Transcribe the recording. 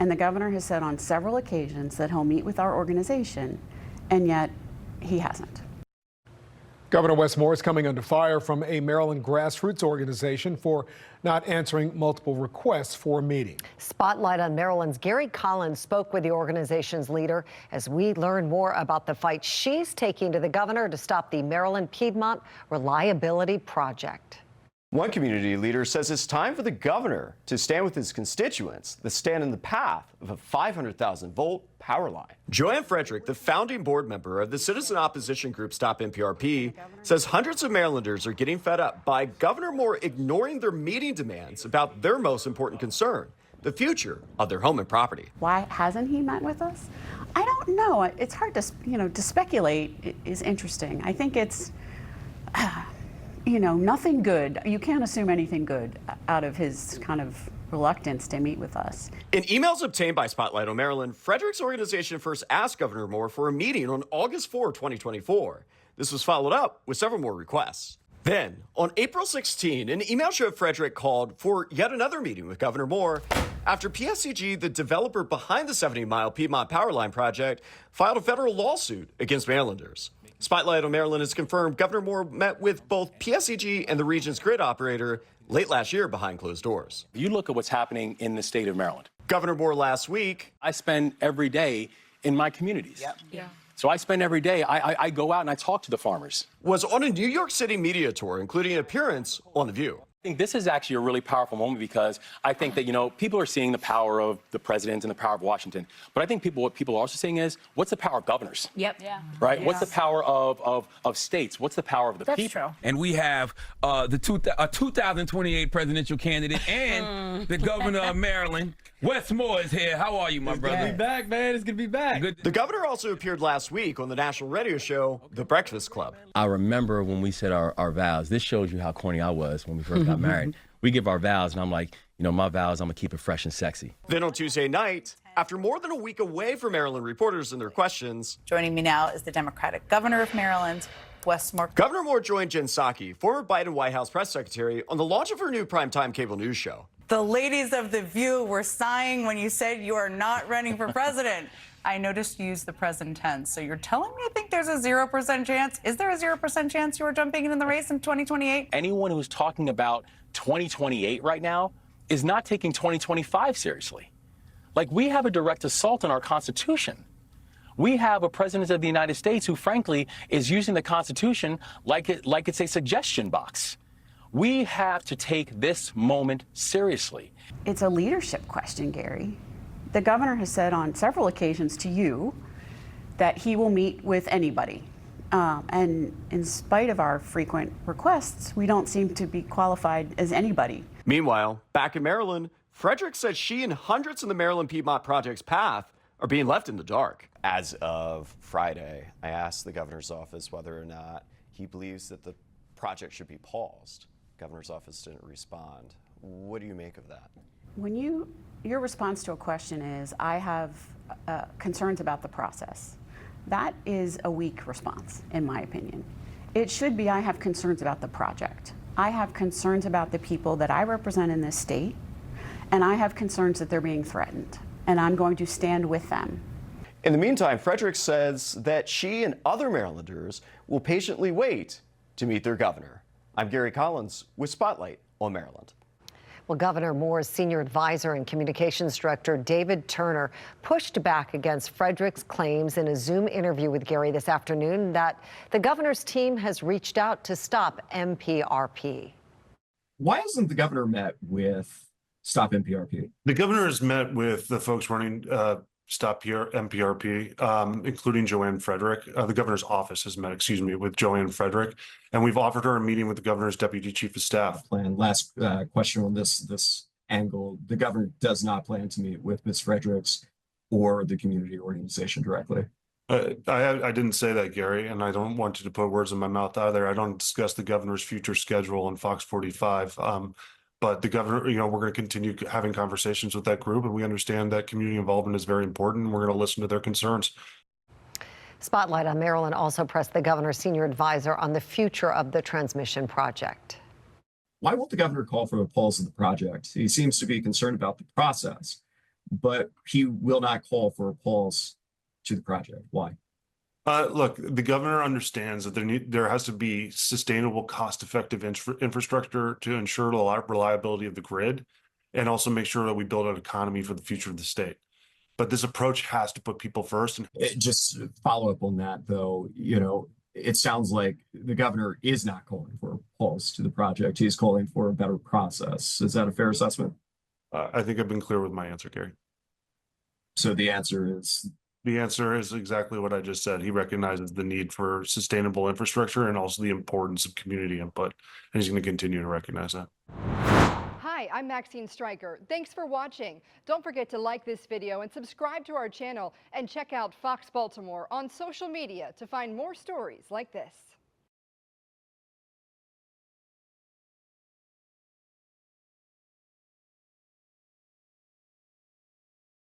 And the governor has said on several occasions that he'll meet with our organization, and yet he hasn't. Governor Wes Moore is coming under fire from a Maryland Grassroots organization for not answering multiple requests for a meeting. Spotlight on Maryland's Gary Collins spoke with the organization's leader as we learn more about the fight she's taking to the governor to stop the Maryland Piedmont Reliability Project. One community leader says it's time for the governor to stand with his constituents that stand in the path of a 500,000-volt power line. Joanne Frederick, the founding board member of the citizen opposition group Stop MPRP, says hundreds of Marylanders are getting fed up by Governor Moore ignoring their meeting demands about their most important concern, the future of their home and property. Why hasn't he met with us? I don't know. It's hard to, to speculate is interesting. I think it's, nothing good. You can't assume anything good out of his kind of reluctance to meet with us. In emails obtained by Spotlight on Maryland, Frederick's organization first asked Governor Moore for a meeting on August 4, 2024. This was followed up with several more requests. Then, on April 16, an email showed Frederick called for yet another meeting with Governor Moore after PSCG, the developer behind the 70-mile Piedmont Power Line project, filed a federal lawsuit against Marylanders. Spotlight on Maryland has confirmed Governor Moore met with both PSCG and the region's grid operator late last year behind closed doors. You look at what's happening in the state of Maryland. Governor Moore last week. I spend every day in my communities. Yep. Yeah. So I spend every day, I go out and I talk to the farmers. Was on a New York City media tour, including an appearance on The View. I think this is actually a really powerful moment because I think that, people are seeing the power of the president and the power of Washington. But I think what people are also seeing is, what's the power of governors? Yep. Yeah. Right? Yeah. What's the power of states? What's the power of the people? That's true. And we have a 2028 presidential candidate and the governor of Maryland, Wes Moore, is here. How are you, my brother? It's good to be back, man. It's good to be back. Good. The governor also appeared last week on the national radio show, The Breakfast Club. I remember when we said our vows. This shows you how corny I was when we first got married. We give our vows, and I'm like, my vows, I'm going to keep it fresh and sexy. Then on Tuesday night, after more than a week away from Maryland reporters and their questions. Joining me now is the Democratic governor of Maryland, Wes Moore. Governor Moore joined Jen Psaki, former Biden White House press secretary, on the launch of her new primetime cable news show. The ladies of The View were sighing when you said you are not running for president. I noticed you used the present tense. So you're telling me you think there's a 0% chance? Is there a 0% chance you are jumping in the race in 2028? Anyone who's talking about 2028 right now is not taking 2025 seriously. Like, we have a direct assault on our Constitution. We have a president of the United States who, frankly, is using the Constitution like it's a suggestion box. We have to take this moment seriously. It's a leadership question, Gary. The governor has said on several occasions to you that he will meet with anybody. And in spite of our frequent requests, we don't seem to be qualified as anybody. Meanwhile, back in Maryland, Frederick said she and hundreds in the Maryland Piedmont Project's path are being left in the dark. As of Friday, I asked the governor's office whether or not he believes that the project should be paused. Governor's office didn't respond. What do you make of that? When your response to a question is, I have concerns about the process, that is a weak response, in my opinion. It should be, I have concerns about the project. I have concerns about the people that I represent in this state, and I have concerns that they're being threatened, and I'm going to stand with them. In the meantime, Frederick says that she and other Marylanders will patiently wait to meet their governor. I'm Gary Collins with Spotlight on Maryland. Well, Governor Moore's senior advisor and communications director, David Turner, pushed back against Frederick's claims in a Zoom interview with Gary this afternoon that the governor's team has reached out to Stop MPRP. Why hasn't the governor met with Stop MPRP? The governor has met with the folks running Stop MPRP, including Joanne Frederick. The governor's office has met, with Joanne Frederick, and we've offered her a meeting with the governor's deputy chief of staff. Plan. Last question on this angle. The governor does not plan to meet with Ms. Fredericks or the community organization directly. I didn't say that, Gary, and I don't want you to put words in my mouth either. I don't discuss the governor's future schedule on Fox 45. But the governor, we're going to continue having conversations with that group, and we understand that community involvement is very important, and we're going to listen to their concerns. Spotlight on Maryland also pressed the governor's senior advisor on the future of the transmission project. Why won't the governor call for a pause of the project? He seems to be concerned about the process, but he will not call for a pause to the project. Why? Look, the governor understands that there has to be sustainable, cost-effective infrastructure to ensure the reliability of the grid, and also make sure that we build an economy for the future of the state. But this approach has to put people first. And Just follow up on that, though. You know, it sounds like the governor is not calling for a pause to the project. He's calling for a better process. Is that a fair assessment? I think I've been clear with my answer, Gary. So the answer is. The answer is exactly what I just said. He recognizes the need for sustainable infrastructure and also the importance of community input, and he's going to continue to recognize that. Hi, I'm Maxine Stryker. Thanks for watching. Don't forget to like this video and subscribe to our channel, and check out Fox Baltimore on social media to find more stories like this.